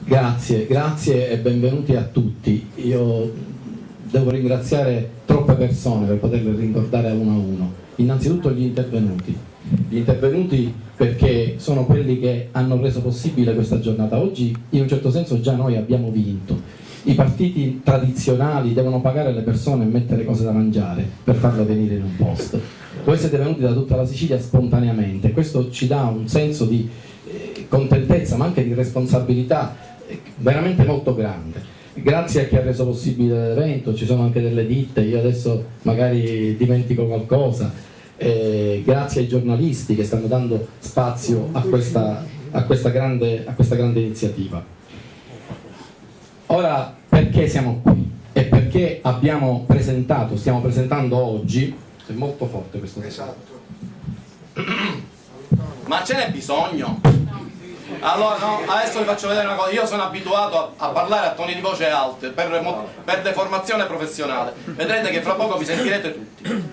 Grazie e benvenuti a tutti. Io devo ringraziare troppe persone per poterle ricordare uno a uno. Innanzitutto gli intervenuti perché sono quelli che hanno reso possibile questa giornata. Oggi in un certo senso già noi abbiamo vinto. I partiti tradizionali devono pagare le persone e mettere cose da mangiare per farle venire in un posto. Voi siete venuti da tutta la Sicilia spontaneamente, questo ci dà un senso di contentezza ma anche di responsabilità veramente molto grande. Grazie a chi ha reso possibile l'evento, ci sono anche delle ditte, io adesso magari dimentico qualcosa, grazie ai giornalisti che stanno dando spazio a questa grande iniziativa. Ora, perché siamo qui? E perché stiamo presentando oggi, è molto forte questo esatto. Ma ce n'è bisogno? Allora no, adesso vi faccio vedere una cosa, io sono abituato a parlare a toni di voce alte per deformazione professionale, vedrete che fra poco vi sentirete tutti.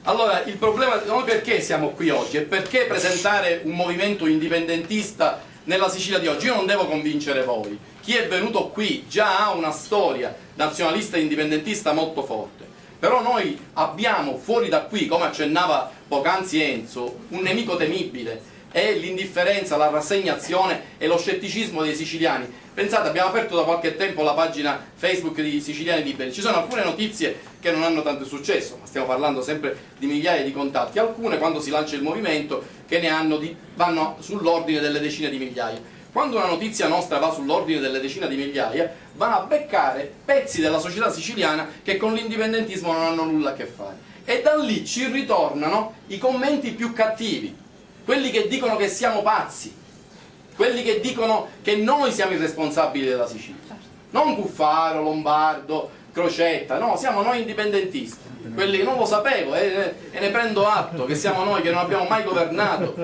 Allora, il problema, noi perché siamo qui oggi e perché presentare un movimento indipendentista nella Sicilia di oggi? Io non devo convincere voi, chi è venuto qui già ha una storia nazionalista e indipendentista molto forte, però noi abbiamo fuori da qui, come accennava poc'anzi Enzo, un nemico temibile, è l'indifferenza, la rassegnazione e lo scetticismo dei siciliani. Pensate, abbiamo aperto da qualche tempo la pagina Facebook di Siciliani Liberi, ci sono alcune notizie che non hanno tanto successo, ma stiamo parlando sempre di migliaia di contatti, alcune quando si lancia il movimento che vanno sull'ordine delle decine di migliaia. Quando una notizia nostra va sull'ordine delle decine di migliaia, vanno a beccare pezzi della società siciliana che con l'indipendentismo non hanno nulla a che fare. E da lì ci ritornano i commenti più cattivi, quelli che dicono che siamo pazzi, quelli che dicono che noi siamo i responsabili della Sicilia, non Cuffaro, Lombardo, Crocetta, no, siamo noi indipendentisti, quelli che non lo sapevo e ne prendo atto, che siamo noi che non abbiamo mai governato,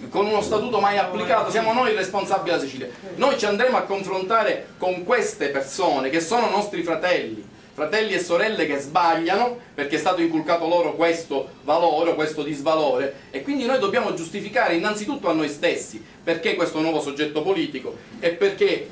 con uno statuto mai applicato, siamo noi i responsabili della Sicilia. Noi ci andremo a confrontare con queste persone che sono nostri fratelli e sorelle che sbagliano perché è stato inculcato loro questo valore, questo disvalore, e quindi noi dobbiamo giustificare innanzitutto a noi stessi perché questo nuovo soggetto politico e perché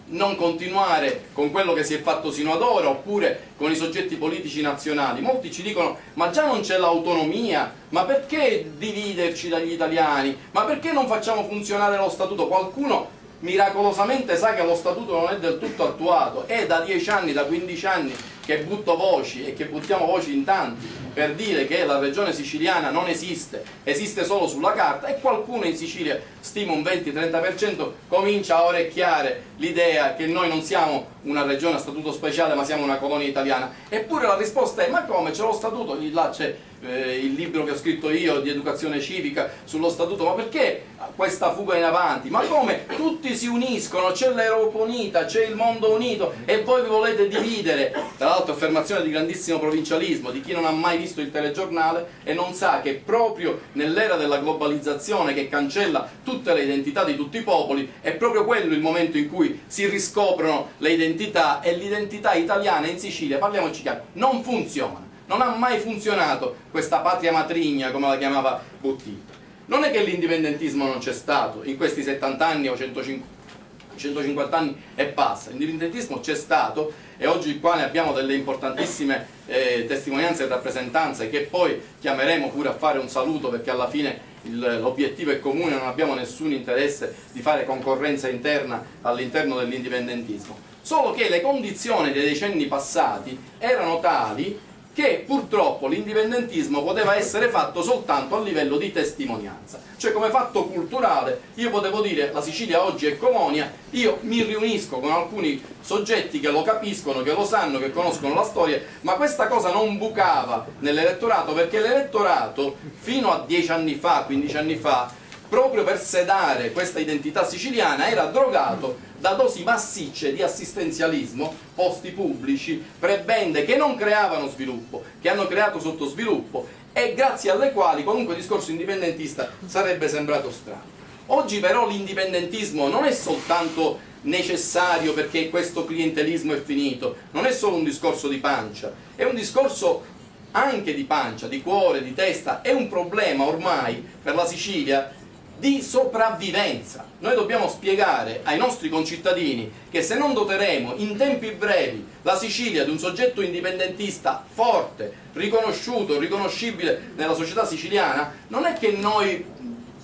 non continuare con quello che si è fatto sino ad ora oppure con i soggetti politici nazionali. Molti ci dicono ma già non c'è l'autonomia, ma perché dividerci dagli italiani, ma perché non facciamo funzionare lo statuto? Qualcuno miracolosamente sa che lo statuto non è del tutto attuato, è da 10 anni, da 15 anni che butto voci e che buttiamo voci in tanti per dire che la regione siciliana non esiste, esiste solo sulla carta, e qualcuno in Sicilia, stima un 20-30%, comincia a orecchiare l'idea che noi non siamo una regione a statuto speciale ma siamo una colonia italiana. Eppure la risposta è ma come, c'è lo statuto, là c'è il libro che ho scritto io di educazione civica sullo statuto, ma perché questa fuga in avanti? Ma come? Tutti si uniscono, c'è l'Europa unita, c'è il mondo unito e voi vi volete dividere. Tra l'altro affermazione di grandissimo provincialismo di chi non ha mai visto il telegiornale e non sa che proprio nell'era della globalizzazione che cancella tutte le identità di tutti i popoli è proprio quello il momento in cui si riscoprono le identità, e l'identità italiana in Sicilia, parliamoci chiaro, non funziona. Non ha mai funzionato questa patria matrigna, come la chiamava Buttiglione. Non è che l'indipendentismo non c'è stato in questi 70 anni o 150 anni e passa, l'indipendentismo c'è stato, e oggi qua ne abbiamo delle importantissime testimonianze e rappresentanze che poi chiameremo pure a fare un saluto, perché alla fine l'obiettivo è comune, non abbiamo nessun interesse di fare concorrenza interna all'interno dell'indipendentismo. Solo che le condizioni dei decenni passati erano tali che purtroppo l'indipendentismo poteva essere fatto soltanto a livello di testimonianza, cioè come fatto culturale. Io potevo dire la Sicilia oggi è colonia, io mi riunisco con alcuni soggetti che lo capiscono, che lo sanno, che conoscono la storia, ma questa cosa non bucava nell'elettorato, perché l'elettorato fino a 10 anni fa, 15 anni fa, proprio per sedare questa identità siciliana, era drogato da dosi massicce di assistenzialismo, posti pubblici, prebende che non creavano sviluppo, che hanno creato sottosviluppo e grazie alle quali qualunque discorso indipendentista sarebbe sembrato strano. Oggi però l'indipendentismo non è soltanto necessario perché questo clientelismo è finito, non è solo un discorso di pancia, è un discorso anche di pancia, di cuore, di testa, è un problema ormai per la Sicilia di sopravvivenza. Noi dobbiamo spiegare ai nostri concittadini che se non doteremo in tempi brevi la Sicilia di un soggetto indipendentista forte, riconosciuto, riconoscibile nella società siciliana, non è che noi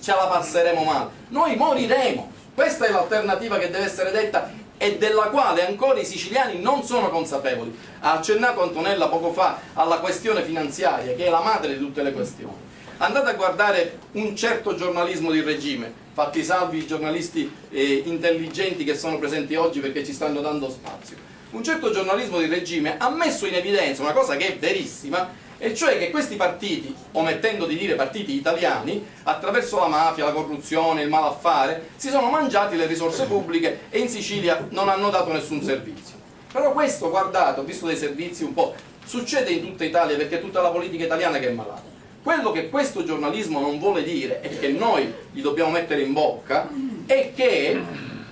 ce la passeremo male, noi moriremo. Questa è l'alternativa che deve essere detta e della quale ancora i siciliani non sono consapevoli. Ha accennato Antonella poco fa alla questione finanziaria, che è la madre di tutte le questioni. Andate a guardare un certo giornalismo di regime, fatti salvi i giornalisti intelligenti che sono presenti oggi perché ci stanno dando spazio. Un certo giornalismo di regime ha messo in evidenza una cosa che è verissima, e cioè che questi partiti, omettendo di dire partiti italiani, attraverso la mafia, la corruzione, il malaffare, si sono mangiati le risorse pubbliche e in Sicilia non hanno dato nessun servizio. Però questo, guardate, ho visto dei servizi un po', succede in tutta Italia perché è tutta la politica italiana che è malata. Quello che questo giornalismo non vuole dire e che noi gli dobbiamo mettere in bocca è che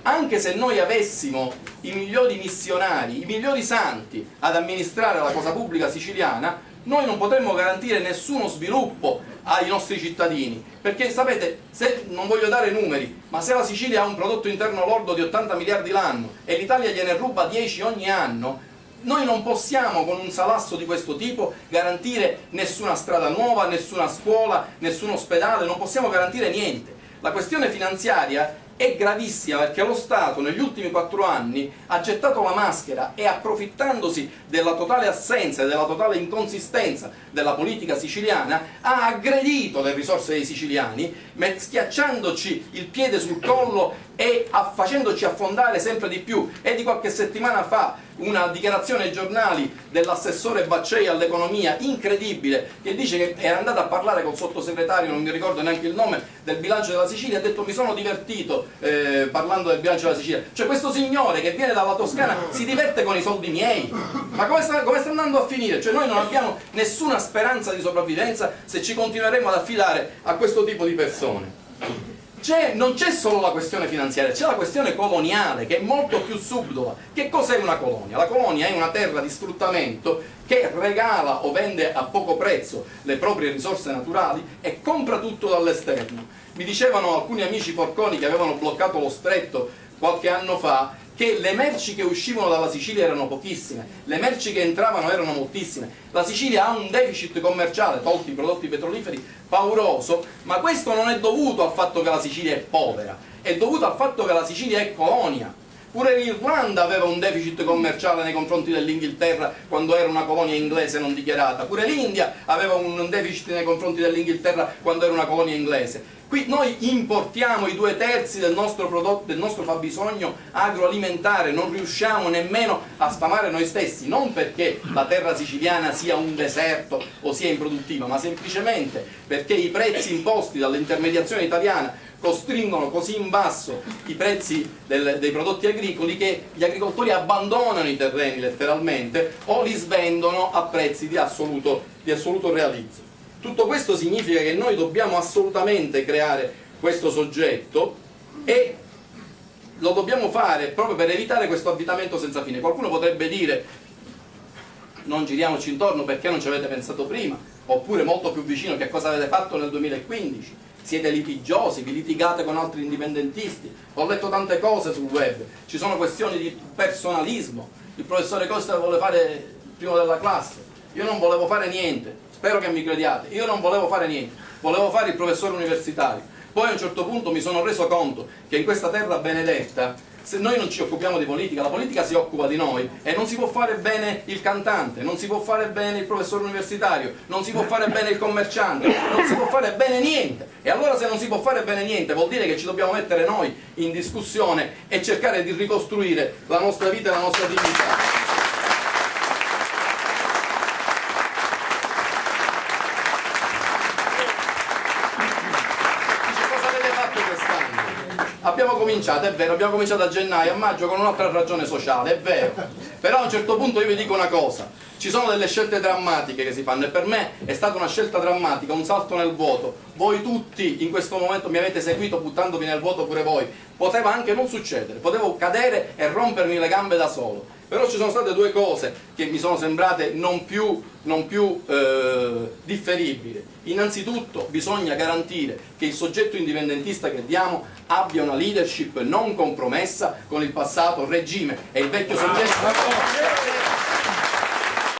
anche se noi avessimo i migliori missionari, i migliori santi ad amministrare la cosa pubblica siciliana, noi non potremmo garantire nessuno sviluppo ai nostri cittadini, perché sapete, se non voglio dare numeri, ma se la Sicilia ha un prodotto interno lordo di 80 miliardi l'anno e l'Italia gliene ruba 10 ogni anno, noi non possiamo con un salasso di questo tipo garantire nessuna strada nuova, nessuna scuola, nessun ospedale, non possiamo garantire niente. La questione finanziaria è gravissima perché lo Stato negli ultimi 4 anni ha gettato la maschera e, approfittandosi della totale assenza e della totale inconsistenza della politica siciliana, ha aggredito le risorse dei siciliani, schiacciandoci il piede sul collo e facendoci affondare sempre di più. È di qualche settimana fa una dichiarazione ai giornali dell'assessore Baccei all'economia incredibile, che dice che era andato a parlare col sottosegretario, non mi ricordo neanche il nome, del bilancio della Sicilia, ha detto mi sono divertito parlando del bilancio della Sicilia. Cioè questo signore che viene dalla Toscana si diverte con i soldi miei, ma come sta andando a finire? Cioè noi non abbiamo nessuna speranza di sopravvivenza se ci continueremo ad affidare a questo tipo di persone. Non c'è solo la questione finanziaria, c'è la questione coloniale che è molto più subdola. Che cos'è una colonia? La colonia è una terra di sfruttamento che regala o vende a poco prezzo le proprie risorse naturali e compra tutto dall'esterno. Mi dicevano alcuni amici porconi che avevano bloccato lo stretto qualche anno fa che le merci che uscivano dalla Sicilia erano pochissime, le merci che entravano erano moltissime. La Sicilia ha un deficit commerciale, tolti i prodotti petroliferi, pauroso, ma questo non è dovuto al fatto che la Sicilia è povera, è dovuto al fatto che la Sicilia è colonia. Pure l'Irlanda aveva un deficit commerciale nei confronti dell'Inghilterra quando era una colonia inglese non dichiarata, pure l'India aveva un deficit nei confronti dell'Inghilterra quando era una colonia inglese. Qui noi importiamo i 2/3 del nostro prodotto, del nostro fabbisogno agroalimentare, non riusciamo nemmeno a sfamare noi stessi, non perché la terra siciliana sia un deserto o sia improduttiva, ma semplicemente perché i prezzi imposti dall'intermediazione italiana costringono così in basso i prezzi dei prodotti agricoli che gli agricoltori abbandonano i terreni letteralmente o li svendono a prezzi di assoluto realizzo. Tutto questo significa che noi dobbiamo assolutamente creare questo soggetto e lo dobbiamo fare proprio per evitare questo avvitamento senza fine. Qualcuno potrebbe dire non giriamoci intorno, perché non ci avete pensato prima? Oppure molto più vicino, che cosa avete fatto nel 2015? Siete litigiosi, vi litigate con altri indipendentisti. Ho letto tante cose sul web, ci sono questioni di personalismo. Il professore Costa vuole fare il primo della classe, io non volevo fare niente. Spero che mi crediate, io non volevo fare niente, volevo fare il professore universitario. Poi a un certo punto mi sono reso conto che in questa terra benedetta, se noi non ci occupiamo di politica, la politica si occupa di noi e non si può fare bene il cantante, non si può fare bene il professore universitario, non si può fare bene il commerciante, non si può fare bene niente. E allora se non si può fare bene niente vuol dire che ci dobbiamo mettere noi in discussione e cercare di ricostruire la nostra vita e la nostra dignità. Abbiamo abbiamo cominciato, è vero, abbiamo cominciato a gennaio, a maggio con un'altra ragione sociale, è vero, però a un certo punto io vi dico una cosa, ci sono delle scelte drammatiche che si fanno e per me è stata una scelta drammatica, un salto nel vuoto, voi tutti in questo momento mi avete seguito buttandovi nel vuoto pure voi, poteva anche non succedere, potevo cadere e rompermi le gambe da solo. Però ci sono state due cose che mi sono sembrate non più differibili. Innanzitutto bisogna garantire che il soggetto indipendentista che diamo abbia una leadership non compromessa con il passato regime e il vecchio soggetto